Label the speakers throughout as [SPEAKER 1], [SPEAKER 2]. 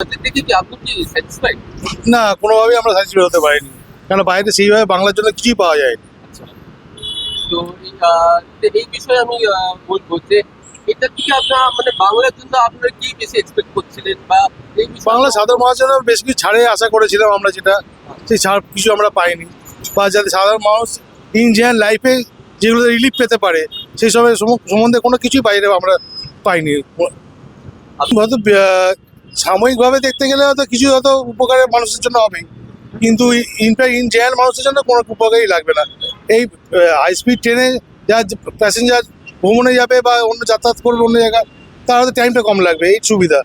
[SPEAKER 1] তাদের দেখে কি আপনি কি স্যাটিসফাইড?
[SPEAKER 2] না, কোনোভাবেই আমরা স্যাটিসফাইড হতে পারিনি, কারণ বাইরে সেইভাবে বাংলার জন্য কিছুই পাওয়া যায় না।
[SPEAKER 1] আচ্ছা। তো এই বিষয়ে আমি বলবো যে এটা থেকে আপনার মানে বাংলার জন্য আপনারা কি বেশি এক্সপেক্ট করছিলেন বা এই বিষয়ে
[SPEAKER 2] বাংলা সাধারণ মানুষের জন্য বেশ কিছু ছাড়ে আশা করেছিলাম আমরা, যেটা সেই ছাড় কিছু আমরা পাইনি, বা যাতে সাধারণ মানুষ ইন জেনারেল লাইফে যেগুলো রিলিফ পেতে পারে সেই সবের সম্বন্ধে কোনো কিছুই বাইরে আমরা পাইনি। হয়তো সাময়িকভাবে দেখতে গেলে হয়তো কিছু হয়তো উপকারের মানুষের জন্য হবে, কিন্তু ইনফ্যাক্ট ইন জেনারেল মানুষের জন্য কোনো উপকারই লাগবে না। এই হাই স্পিড ট্রেনে যা প্যাসেঞ্জার ভ্রমণে যাবে বা অন্য যাতায়াত করবে অন্য জায়গায়, তার হয়তো টাইমটা কম লাগবে, এই সুবিধা।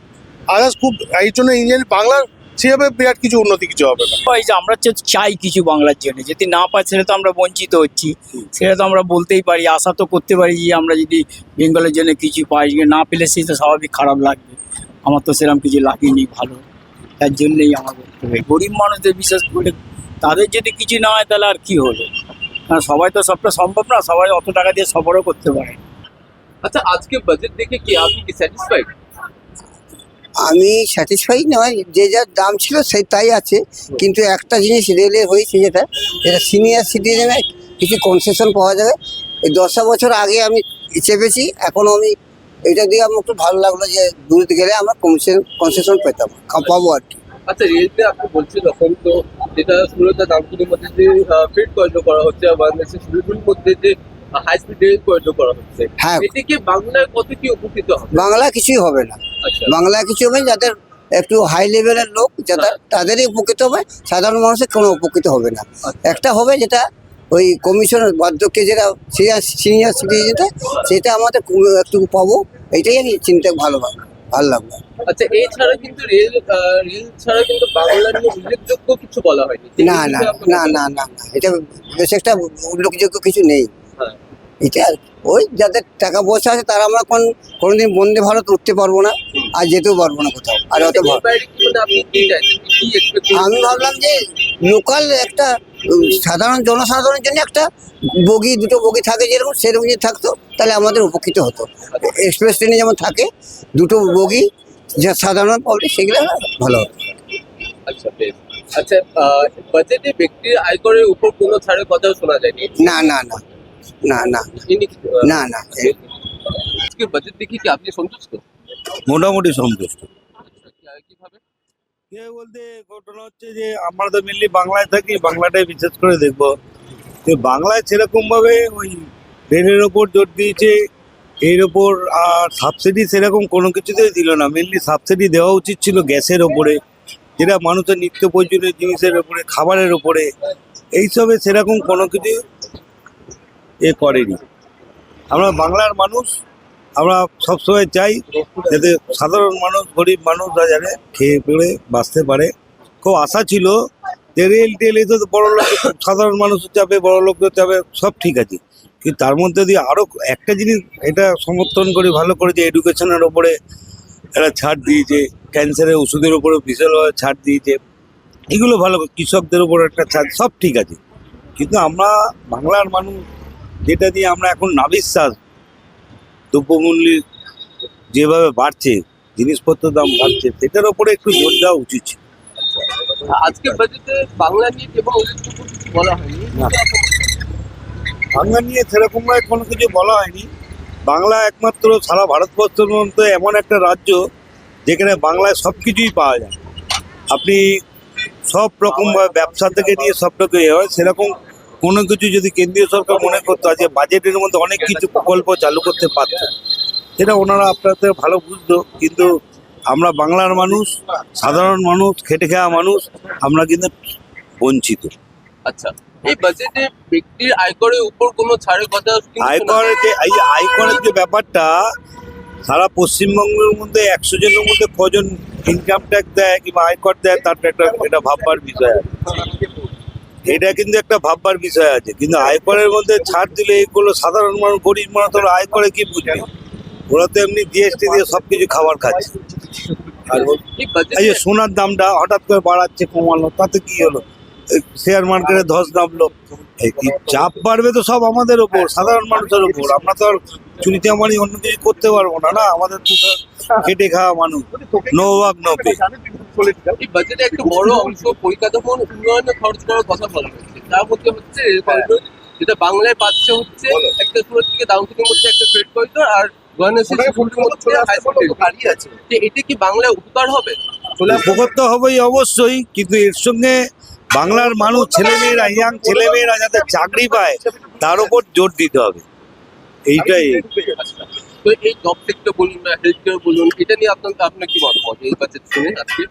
[SPEAKER 2] আদার্স খুব এই জন্য ইঞ্জিনিয়ারিং বাংলার সেভাবে বিরাট কিছু উন্নতি কিছু হবে না।
[SPEAKER 3] এই যে আমরা চাই কিছু বাংলার জন্য, যদি না পাই সেটা তো আমরা বঞ্চিত হচ্ছি, সেটা তো আমরা বলতেই পারি, আশা তো করতে পারি যে আমরা যদি বেঙ্গলের জন্য কিছু পাই, না পেলে সেই তো স্বাভাবিক খারাপ লাগবে। আমার তো সেরকম কিছু লাগেনি ভালো, তার জন্যই আমার বক্তব্য। গরিব মানুষদের বিশেষ করে তাদের যদি কিছু না হয় তাহলে আর কি হলো, কারণ সবাই তো সবটা সম্ভব না, সবাই অত টাকা দিয়ে সফরও করতে পারে।
[SPEAKER 1] আচ্ছা, আজকে বাজেট দেখে কি আপনি কি স্যাটিসফাইড?
[SPEAKER 4] আমি স্যাটিসফাই নয়, যে যার দাম ছিল সেই তাই আছে, কিন্তু একটা জিনিস রেলে হয়েছে যেটা সিনিয়র সিটিজেনের কিছু কনসেশন পাওয়া যাবে। এই 10 বছর আগে আমি চেপেছি, এখন আমি এটা দিয়ে আমার একটু ভালো লাগলো যে দূরতে গেলে আমরা কনসেশন পেতাম পাবো আর কি।
[SPEAKER 1] আচ্ছা, রেলতে আপনি বলছেন তখন তো যেটা সুরতা দামপুরের মধ্যে যে ফ্রেট করিডোর করা হচ্ছে আর বাংলাদেশের শিলিগুড়ির মধ্যে যে হাই স্পিড রেল করিডোর করা হচ্ছে,
[SPEAKER 4] হ্যাঁ।
[SPEAKER 1] এদিকে বাংলায় কত কি উপকৃত হবে?
[SPEAKER 4] বাংলা কিছুই হবে না,
[SPEAKER 1] আচ্ছা,
[SPEAKER 4] বাংলা কিছু হবে যাদের একটু হাই লেভেলের লোক, যাদের তাদেরই উপকৃত হবে, সাধারণ মানুষের কোনো উপকৃত হবে না। একটা হবে যেটা ওই কমিশনের বার্ধক্যে যেটা সিনিয়র সিটিজেনটা, সেটা আমাদের একটু পাবো, এইটাই আমি চিন্তা ভালো লাগবে।
[SPEAKER 1] আচ্ছা, এছাড়া কিন্তু রেল ছাড়া কিন্তু বাংলা নিয়ে উল্লেখযোগ্য কিছু বলা হয়নি।
[SPEAKER 4] না না না না না না, এটা বেশ একটা উল্লেখযোগ্য কিছু নেই।
[SPEAKER 1] হ্যাঁ।
[SPEAKER 4] এটা ওই যাদের টাকা পয়সা আছে তারা আমরা কোনোদিন বন্দে ভারত উঠতে পারবো না, আর যেতেও পারবো না কোথাও। আর অত
[SPEAKER 1] এর বাইরে কি মানে আপনি কি চাইছেন, কি এক্সপেক্ট
[SPEAKER 4] আমি ভাবলাম যে লোকাল একটা সাধারণ জনসাধারণের জন্য একটা দুটো বগি থাকে, যেরকম সেরকম যদি থাকতো তাহলে আমাদের উপকৃত হতো। এক্সপ্রেস ট্রেনে যেমন থাকে দুটো বগি, যা সাধারণ পাবলিক, সেগুলো ভালো হতো।
[SPEAKER 1] আচ্ছা, বেশ। আচ্ছা, বাজেটে ব্যক্তির আয়করের উপর কোনো ছাড়ের কথাও শোনা যায়নি।
[SPEAKER 4] না না না না না
[SPEAKER 1] ইনি কি,
[SPEAKER 4] না না
[SPEAKER 1] আজকে বাজেট দেখে কি আপনি সন্তুষ্ট?
[SPEAKER 2] মোটামুটি সন্তুষ্ট।
[SPEAKER 1] কিভাবে?
[SPEAKER 2] বলতে ঘটনা হচ্ছে যে আমরা তো মেনলি বাংলায় থাকি, বাংলাটাই বিশেষ করে দেখবো যে বাংলায় সেরকম ভাবে ওই রেলের ওপর জোর দিয়েছে, এর ওপর আর সাবসিডি সেরকম কোনো কিছুতেই দিল না। মেনলি সাবসিডি দেওয়া উচিত ছিল গ্যাসের ওপরে, যেটা মানুষের নিত্য প্রয়োজনীয় জিনিসের ওপরে, খাবারের ওপরে, এইসবে সেরকম কোনো কিছু করেনি। আমরা বাংলার মানুষ, আমরা সবসময় চাই যাতে সাধারণ মানুষ, গরিব মানুষরা যাতে খেয়ে পড়ে বাঁচতে পারে। খুব আশা ছিল যে রেল টেল এই তো বড় লোক, সাধারণ মানুষের চাপে, বড় লোকদের চাপে সব ঠিক আছে, কিন্তু তার মধ্যে দিয়ে আরও একটা জিনিস এটা সমর্থন করে ভালো করেছে, এডুকেশনের ওপরে একটা ছাড় দিয়েছে, ক্যান্সারের ওষুধের উপরে বিশালভাবে ছাড় দিয়েছে, এগুলো ভালো। কৃষকদের উপর একটা ছাড়, সব ঠিক আছে, কিন্তু আমরা বাংলার মানুষ যেটা দিয়ে আমরা এখন নাবিশ্বাস, দ্রব্যমূল্য যেভাবে বাড়ছে, জিনিসপত্রের দাম বাড়ছে, সেটার ওপরে একটু জোর দেওয়া উচিত ছিল।
[SPEAKER 1] আজকে বাজেটে বাংলা নিয়ে কেবল উল্লেখযোগ্য কিছু বলা হয়নি।
[SPEAKER 2] না। বাংলা নিয়ে সেরকমভাবে কোনো কিছু বলা হয়নি। বাংলা একমাত্র সারা ভারতবর্ষের মধ্যে এমন একটা রাজ্য যেখানে বাংলায় সব কিছুই পাওয়া যায়। আপনি সব রকমভাবে ব্যবসা থেকে নিয়ে সব রকম হয়, সেরকম কোনো কিছু যদি কেন্দ্রীয় সরকার মনে করতো আজকে বাজেটের মধ্যে অনেক কিছু প্রকল্প চালু করতে পারত, সেটা ওনারা আপনাদের ভালো বুঝতো, কিন্তু আমরা বাংলার মানুষ, সাধারণ মানুষ, খেটে খাওয়া মানুষ, আমরা কিন্তু বঞ্চিত।
[SPEAKER 1] আচ্ছা, এই বাজেটে ব্যক্তির আয়করের উপর কোনো ছাড়ের কথা কিন্তু শোনা
[SPEAKER 2] আয়করের যে এই আয়করের যে ব্যাপারটা, সারা পশ্চিমবঙ্গের মধ্যে 100 জনের মধ্যে কজন ইনকাম ট্যাক্স দেয় কিংবা আয়কর দেয়, তার এটা ভাববার বিষয় আছে। এটা কিন্তু একটা ভাববার বিষয় আছে, কিন্তু আয়করের মধ্যে ছাড় দিলে এইগুলো সাধারণ মানুষ, গরিব মানুষ, ওরা আয়করে কি বুঝবে? ওরা তো এমনি জিএসটি দিয়ে সবকিছু খাবার খাচ্ছে। আর
[SPEAKER 1] এই বাজেটে
[SPEAKER 2] এই যে সোনার দামটা হঠাৎ করে বাড়াচ্ছে, কমালো, তাতে কি হলো? শেয়ার মার্কেটে ধস নামলো, এই কি চাপ বাড়বে তো সব আমাদের ওপর, সাধারণ মানুষের ওপর। আমরা তো আর চুরিতে আমারই অন্য কিছু করতে পারবো না, না আমাদের তো খেটে খাওয়া মানুষ, নো ওয়ার্ক নো পে।
[SPEAKER 1] এই বাজেটে একটা বড় অংশ পরিকাঠামো উন্নয়নে খরচ করার কথা বলা হয়েছে, তার মধ্যে হচ্ছে রেল করিডোর, যেটা বাংলায় পাচ্ছে হচ্ছে একটা সুরত থেকে দাউনটিনের মধ্যে একটা ফ্রেট করিডোর, আর এটা কি বাংলায় উপকার হবে?
[SPEAKER 2] উপকার তো হবেই অবশ্যই, কিন্তু এর সঙ্গে বাংলার মানুষ, ছেলেমেয়েরা, ইয়াং ছেলেমেয়েরা যাতে চাকরি পায় তার উপর জোর দিতে হবে, এইটাই।
[SPEAKER 1] তো এই জব সেক্টর বলুন বা হেলথ কেয়ার বলুন, এটা নিয়ে আপনার কি মতামত এই বাজেট শুনে আজকে?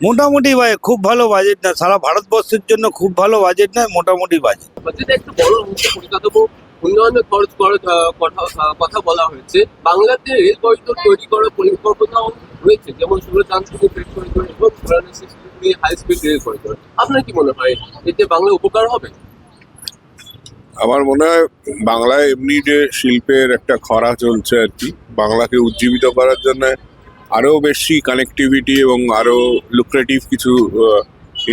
[SPEAKER 2] মোটামুটি খুব ভালো বাজেট না, সারা ভারতবর্ষের জন্য খুব ভালো বাজেট নয়, মোটামুটি বাজেট।
[SPEAKER 1] বাজেটে একটা বড় অংশ পরিকাঠামো উন্নয়নে খরচ করার কথা বলা হয়েছে। বাংলাতে রেল করিডোর তৈরি করার পরিকল্পনাও রয়েছে, যেমন সুরতান্ত্রিক রেল করিডোর এবং হাই স্পিড রেল করিডোর। আপনার কি মনে হয় এতে বাংলা উপকার হবে?
[SPEAKER 5] আমার মনে হয় বাংলায় এমনি যে শিল্পের একটা খরা চলছে আর কি, বাংলাকে উজ্জীবিত করার জন্য আরো বেশি কানেক্টিভিটি এবং আরো লুক্রেটিভ কিছু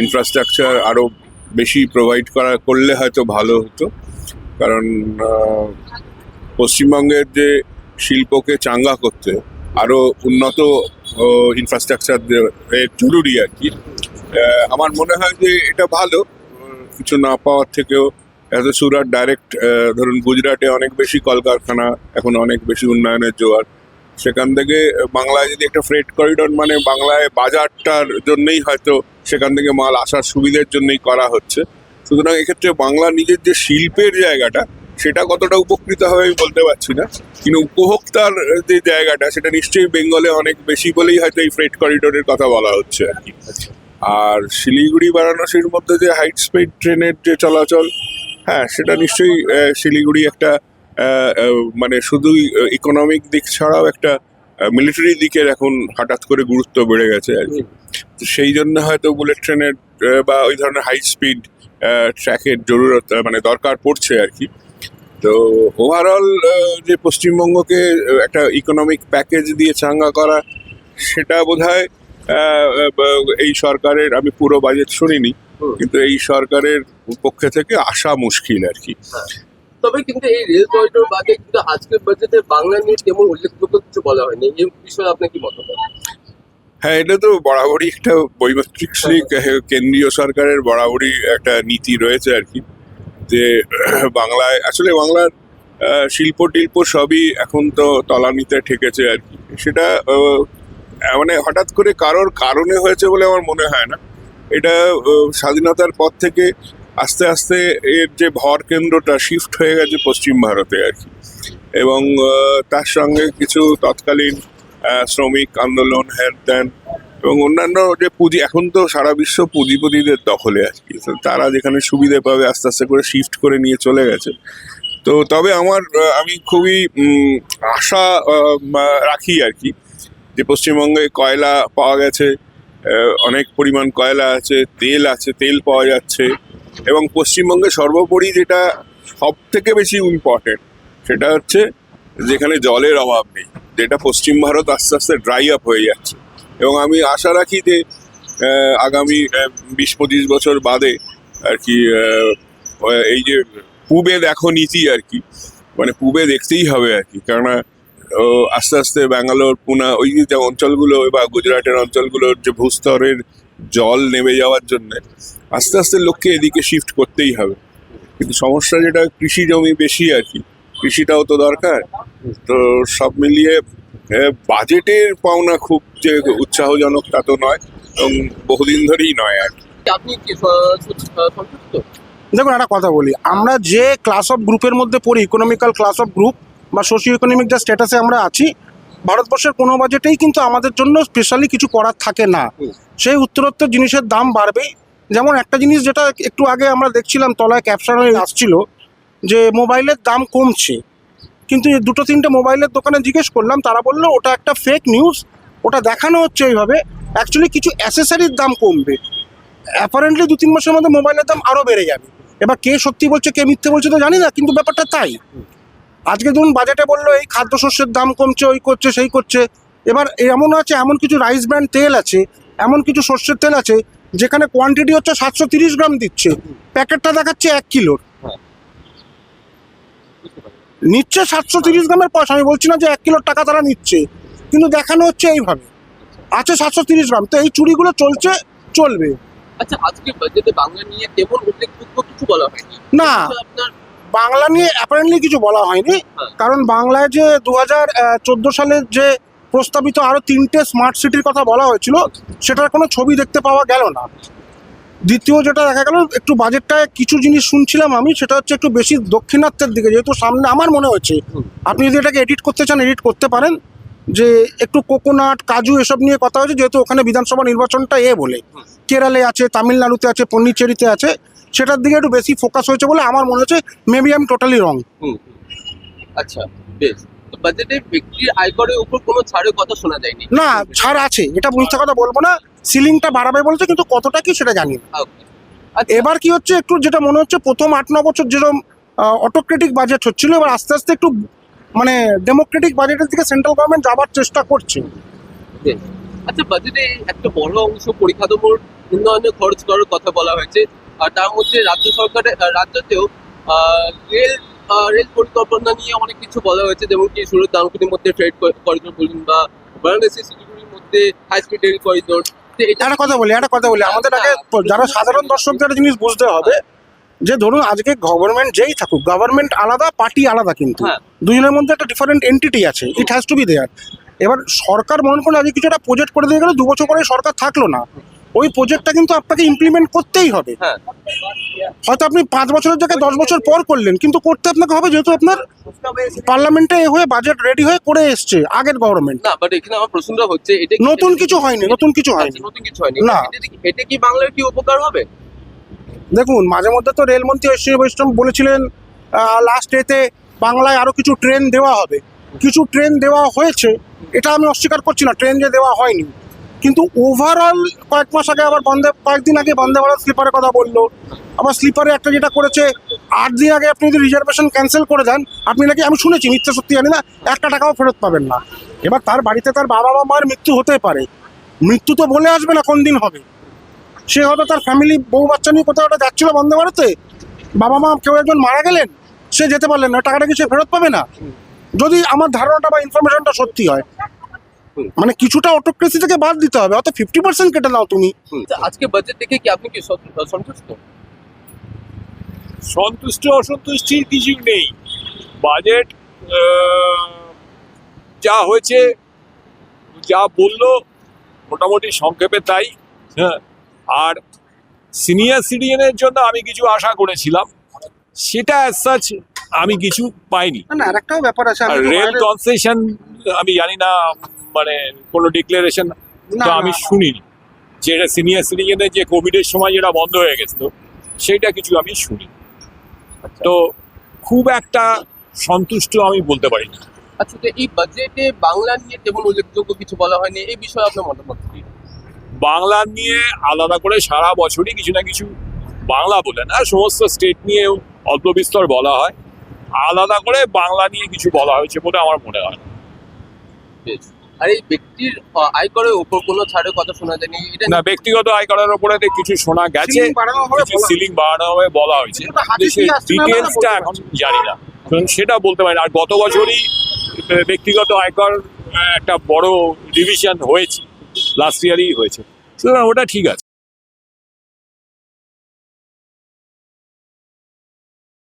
[SPEAKER 5] ইনফ্রাস্ট্রাকচার আরো বেশি প্রোভাইড করলে হয়তো ভালো হতো। কারণ পশ্চিমবঙ্গের যে শিল্পকে চাঙ্গা করতে আরো উন্নত ইনফ্রাস্ট্রাকচার জরুরি আর কি। আমার মনে হয় যে এটা ভালো, কিছু না পাওয়ার থেকেও। এত সুরাট ডাইরেক্ট, ধরুন গুজরাটে অনেক বেশি কলকারখানা, এখন অনেক বেশি উন্নয়নের জোয়ার, সেখান থেকে বাংলায় যদি একটা ফ্রেট করিডোর, মানে বাংলায় বাজারটার জন্যই হয়তো সেখান থেকে মাল আসার সুবিধের জন্যই করা হচ্ছে। সুতরাং এক্ষেত্রে বাংলা নিজের যে শিল্পের জায়গাটা, সেটা কতটা উপকৃত হবে আমি বলতে পারছি না, কিন্তু উপভোক্তার যে জায়গাটা সেটা নিশ্চয়ই বেঙ্গলে অনেক বেশি বলেই হয়তো এই ফ্রেট করিডোরের কথা বলা হচ্ছে আর কি। আর শিলিগুড়ি বারাণসীর মধ্যে যে হাই স্পিড ট্রেনের যে চলাচল, হ্যাঁ সেটা নিশ্চয়ই শিলিগুড়ি একটা মানে শুধুই ইকোনমিক দিক ছাড়াও একটা মিলিটারি দিকের এখন হঠাৎ করে গুরুত্ব বেড়ে গেছে আর কি। তো সেই জন্য হয়তো বুলেট ট্রেনের বা ওই ধরনের হাই স্পিড ট্র্যাকের জরুরত, মানে দরকার পড়ছে আর কি। তো ওভারঅল যে পশ্চিমবঙ্গকে একটা ইকোনমিক প্যাকেজ দিয়ে চাঙ্গা করা, সেটা বোধহয় এই সরকারের, আমি পুরো বাজেট শুনিনি, কিন্তু এই সরকারের পক্ষে থেকে আসা মুশকিল আর কি।
[SPEAKER 1] তবে কিন্তু এই রেল করিডোর বাদে কিন্তু আজকের বাজেটে বাংলা নিয়ে তেমন উল্লেখযোগ্য কিছু বলা হয়নি, এই বিষয়ে আপনার কি মতামত?
[SPEAKER 5] হ্যাঁ, এটা তো বরাবরই একটা বৈমাত্রিক কেন্দ্রীয় সরকারের বরাবরই একটা নীতি রয়েছে আর কি, যে বাংলায় আসলে বাংলার শিল্প টিল্প সবই এখন তো তলানিতে ঠেকেছে আর কি। সেটা মানে হঠাৎ করে কারোর কারণে হয়েছে বলে আমার মনে হয় না। এটা স্বাধীনতার পর থেকে আস্তে আস্তে এর যে ভর কেন্দ্রটা শিফট হয়ে গেছে পশ্চিম ভারতে আর কি। এবং তার সঙ্গে কিছু তৎকালীন শ্রমিক আন্দোলন, হ্যান ত্যান এবং অন্যান্য যে পুঁজি, এখন তো সারা বিশ্ব পুঁজিপতিদের দখলে আর কি, তারা যেখানে সুবিধে পাবে আস্তে আস্তে করে শিফট করে নিয়ে চলে গেছে। তো তবে আমি খুবই আশা রাখি আর কি, যে পশ্চিমবঙ্গে কয়লা পাওয়া গেছে, অনেক পরিমাণ কয়লা আছে, তেল পাওয়া যাচ্ছে, এবং পশ্চিমবঙ্গে সর্বোপরি যেটা সব থেকে বেশি ইম্পর্টেন্ট সেটা হচ্ছে যেখানে জলের অভাব নেই, যেটা পশ্চিম ভারত আস্তে আস্তে ড্রাই আপ হয়ে যাচ্ছে। এবং আমি আশা রাখি যে আগামী 20-25 বছর বাদে আর কি এই যে পূবে দেখো নীতি আর কি, মানে পূবে দেখতেই হবে আর কি। কেননা আস্তে আস্তে ব্যাঙ্গালোর, পুনা, ওই যে অঞ্চলগুলো বা গুজরাটের অঞ্চলগুলোর যে ভূস্তরের জল নেমে যাওয়ার জন্য আস্তে আস্তে লোককে এদিকে শিফট করতেই হবে। কিন্তু সমস্যা যেটা কৃষি জমি বেশি আর কি, কৃষিটাও তো দরকার। তো সব মিলিয়ে বাজেটের পাওনা খুব যে উৎসাহজনক তা তো নয়, এবং বহুদিন ধরেই নয় আর কি।
[SPEAKER 1] আপনি কি সন্তুষ্ট?
[SPEAKER 6] দেখুন, একটা কথা বলি, আমরা যে ক্লাস অফ গ্রুপের মধ্যে পড়ি, ইকোনমিক্যাল ক্লাস অফ গ্রুপ বা সোশিও ইকোনমিক যা স্ট্যাটাসে আমরা আছি, ভারতবর্ষের কোনো বাজেটেই কিন্তু আমাদের জন্য স্পেশালি কিছু করার থাকে না। সেই উত্তরোত্তর জিনিসের দাম বাড়বেই। যেমন একটা জিনিস যেটা একটু আগে আমরা দেখছিলাম, তলায় ক্যাপশন হয়ে আসছিল যে মোবাইলের দাম কমছে, কিন্তু 2-3টে মোবাইলের দোকানে জিজ্ঞেস করলাম, তারা বললো ওটা একটা ফেক নিউজ, ওটা দেখানো হচ্ছে এইভাবে, অ্যাকচুয়ালি কিছু অ্যাসেসরির দাম কমবে। অ্যাপারেন্টলি 2-3 মাসের মধ্যে মোবাইলের দাম আরও বেড়ে যাবে। এবার কে সত্যি বলছে কে মিথ্যে বলছে তো জানি না, কিন্তু ব্যাপারটা তাই। আজকে ধরুন বাজেটে বললো এই খাদ্যশস্যের দাম কমছে, ওই করছে সেই করছে। এবার এমন আছে, এমন কিছু রাইস ব্র্যান্ড তেল আছে, এমন কিছু শস্যের তেল আছে যেখানে কোয়ান্টিটি হচ্ছে 730 গ্রাম দিচ্ছে, প্যাকেটটা দেখাচ্ছে 1 কিলোর। নিচ্ছে 730 গ্রামের পয়সা, আমি বলছি না যে 1 কিলোর টাকা তারা নিচ্ছে, কিন্তু দেখানো হচ্ছে এইভাবে আছে 730 গ্রাম। তো এই চুরিগুলো চলবে।
[SPEAKER 1] আচ্ছা, আজকে বাজেটে বাংলা নিয়ে তেমন উল্লেখযোগ্য কিছু বলা হয়নি।
[SPEAKER 6] না,
[SPEAKER 1] আপনার
[SPEAKER 6] বাংলা নিয়ে অ্যাপারেন্টলি কিছু বলা হয়নি, কারণ বাংলায় যে 2014 সালের যে প্রস্তাবিত আরো 3টে স্মার্ট সিটির কথা বলা হয়েছিল, সেটার কোনো ছবি দেখতে পাওয়া গেল না। দ্বিতীয় যেটা দেখা গেল, একটু বাজেটটায় কিছু জিনিস শুনছিলাম আমি, সেটা হচ্ছে একটু বেশি দক্ষিণাত্যের দিকে, যেহেতু সামনে আমার মনে হচ্ছে, আপনি যদি এটাকে এডিট করতে চান এডিট করতে পারেন, যে একটু কোকোনাট কাজু এসব নিয়ে কথা হয়েছে, যেহেতু ওখানে বিধানসভা নির্বাচনটা বলে কেরালে আছে, তামিলনাড়ুতে আছে, পন্ডিচেরিতে আছে, সেটার দিকে একটু বেশি ফোকাস হয়েছে বলে আমার মনে হচ্ছে। মেবি আই এম টোটালি রং।
[SPEAKER 1] আচ্ছা, বেশ। তো বাজেটে ব্যক্তির আয়করের উপর কোনো ছাড়ের কথা শোনা যায়নি।
[SPEAKER 6] না, ছাড় আছে, এটা মিথ্যা কথা বলবো না, সিলিংটা বাড়াবে বলছে, কিন্তু কতটা কি সেটা জানি না।
[SPEAKER 1] Okay. আচ্ছা,
[SPEAKER 6] এবার কি হচ্ছে, একটু যেটা মনে হচ্ছে প্রথম 8-9 বছর যেরকম অটোক্রেটিক বাজেট হচ্ছিল, এবার আস্তে আস্তে একটু মানে ডেমোক্রেটিক বাজেটের দিকে সেন্ট্রাল গভর্নমেন্ট যাবার চেষ্টা করছে।
[SPEAKER 1] বেশ। আচ্ছা, বাজেটে একটা বড় অংশ পরিকাঠামোর উন্নয়নে খরচ করার কথা বলা হয়েছে, আর তার মধ্যে রাজ্য সরকারের রাজ্যতেও রেল পরিকল্পনা নিয়ে অনেক কিছু বলা হয়েছে, যেমন কি সুরত দানকুনির মধ্যে ফ্রেড করিডোর বলুন, বা বারাণসী শিলিগুড়ির মধ্যে হাই স্পিড রেল করিডোর।
[SPEAKER 6] একটা কথা বলি, আমাদের আগে যারা সাধারণ দর্শকদের জিনিস বুঝতে হবে, যে ধরুন আজকে গভর্নমেন্ট যেই থাকুক, গভর্নমেন্ট আলাদা, পার্টি আলাদা, কিন্তু
[SPEAKER 1] হ্যাঁ।
[SPEAKER 6] দুজনের মধ্যে একটা ডিফারেন্ট এন্টিটি আছে, it has to be there. এবার সরকার মনে করুন আজকে কিছু একটা প্রজেক্ট করে দিয়ে গেল, 2 বছর পরে সরকার থাকলো না, ওই প্রজেক্টটা কিন্তু আপনাকে ইমপ্লিমেন্ট করতেই হবে।
[SPEAKER 1] হ্যাঁ।
[SPEAKER 6] হয়তো আপনি 5 বছরের জায়গায় 10 বছর পর করলেন, কিন্তু করতে আপনাকে হবে, যেহেতু আপনার পার্লামেন্টে হয়ে বাজেট রেডি হয়ে করে এসছে আগের গভর্নমেন্ট।
[SPEAKER 1] না, বাট এখানে আমার প্রশ্নটা হচ্ছে, এটা
[SPEAKER 6] নতুন কিছু হয়নি।
[SPEAKER 1] আচ্ছা, নতুন কিছু হয়নি
[SPEAKER 6] না।
[SPEAKER 1] এতে কি বাংলার কি উপকার হবে?
[SPEAKER 6] দেখুন, মাঝে মধ্যে তো রেলমন্ত্রী ঐশ্বরী বৈষ্ণব বলেছিলেন লাস্ট ডেতে বাংলায় আরো কিছু ট্রেন দেওয়া হবে। কিছু ট্রেন দেওয়া হয়েছে, এটা আমি অস্বীকার করছি না, ট্রেন যে দেওয়া হয়নি, কিন্তু ওভারঅল কয়েক মাস আগে আবার কয়েকদিন আগে বন্দে ভারত স্লিপারের কথা বললো। আবার স্লিপারে একটা যেটা করেছে, 8 দিন আগে আপনি যদি রিজার্ভেশন ক্যান্সেল করে দেন, আপনি নাকি, আমি শুনেছি, মিথ্যে সত্যি জানি না, 1 টাকাও ফেরত পাবেন না। এবার তার বাড়িতে তার বাবা বা মায়ের মৃত্যু হতে পারে, মৃত্যু তো বলে আসবে না কোন দিন হবে। সে হয়তো তার ফ্যামিলি বউ বাচ্চা নিয়ে কোথাও একটা যাচ্ছিল বন্দে ভারতে, বাবা মা কেউ একজন মারা গেলেন, সে যেতে পারলেন না, টাকাটা কি সে ফেরত পাবে না? যদি আমার ধারণাটা বা ইনফরমেশনটা সত্যি হয়, মানে কিছুটা অটোক্রেসি থেকে বাদ দিতে হবে, অত 50% কেটে নাও তুমি।
[SPEAKER 1] আচ্ছা, আজকে বাজেট দেখে কি আপনি কি সন্তুষ্ট?
[SPEAKER 7] সন্তুষ্ট অসন্তুষ্টির কিছু নেই। বাজেট যা হয়েছে, যা বললো, মোটামুটি সংক্ষেপে তাই। হ্যাঁ, আর সিনিয়র সিটিজেনের জন্য আমি কিছু আশা করেছিলাম, সেটা অ্যাজ সাচ আমি কিছু পাইনি।
[SPEAKER 6] না, আরেকটাও ব্যাপার আছে,
[SPEAKER 7] আর রেল কনসেশন আমি জানি না, মানে কোনো ডিক্লারেশন তো আমি শুনিনি, যে এটা সিনিয়র সিটিজেনের যে কোভিডের সময় যেটা বন্ধ হয়ে গেছিল, সেইটা কিছু আমি শুনি। তো খুব একটা সন্তুষ্ট আমি বলতে পারি না।
[SPEAKER 1] আচ্ছা, তো এই বাজেটে বাংলা নিয়ে তেমন উল্লেখযোগ্য কিছু বলা হয়নি, এই বিষয়ে আপনার মতামত কি?
[SPEAKER 7] বাংলা নিয়ে আলাদা করে সারা বছরই কিছু না কিছু, বাংলা বলে না, সমস্ত স্টেট নিয়েও অল্প বিস্তর বলা হয়, আলাদা করে বাংলা নিয়ে কিছু বলা হয়েছে বলে আমার মনে হয়।
[SPEAKER 1] বেশ। আর এই ব্যক্তির আয়করের উপর কোনো ছাড়ের কথা শোনা যায়নি, এটা
[SPEAKER 7] না, ব্যক্তিগত আয়করের উপরে কিছু শোনা গেছে, কিছু সিলিং বাড়ানো হবে বলা হয়েছে, ডিটেলসটা এখন জানি না, কারণ সেটা বলতে পারি না। আর গত বছরই ব্যক্তিগত আয়কর একটা বড় ডিভিশন হয়েছে, লাস্ট ইয়ারই হয়েছে, সুতরাং ওটা ঠিক আছে।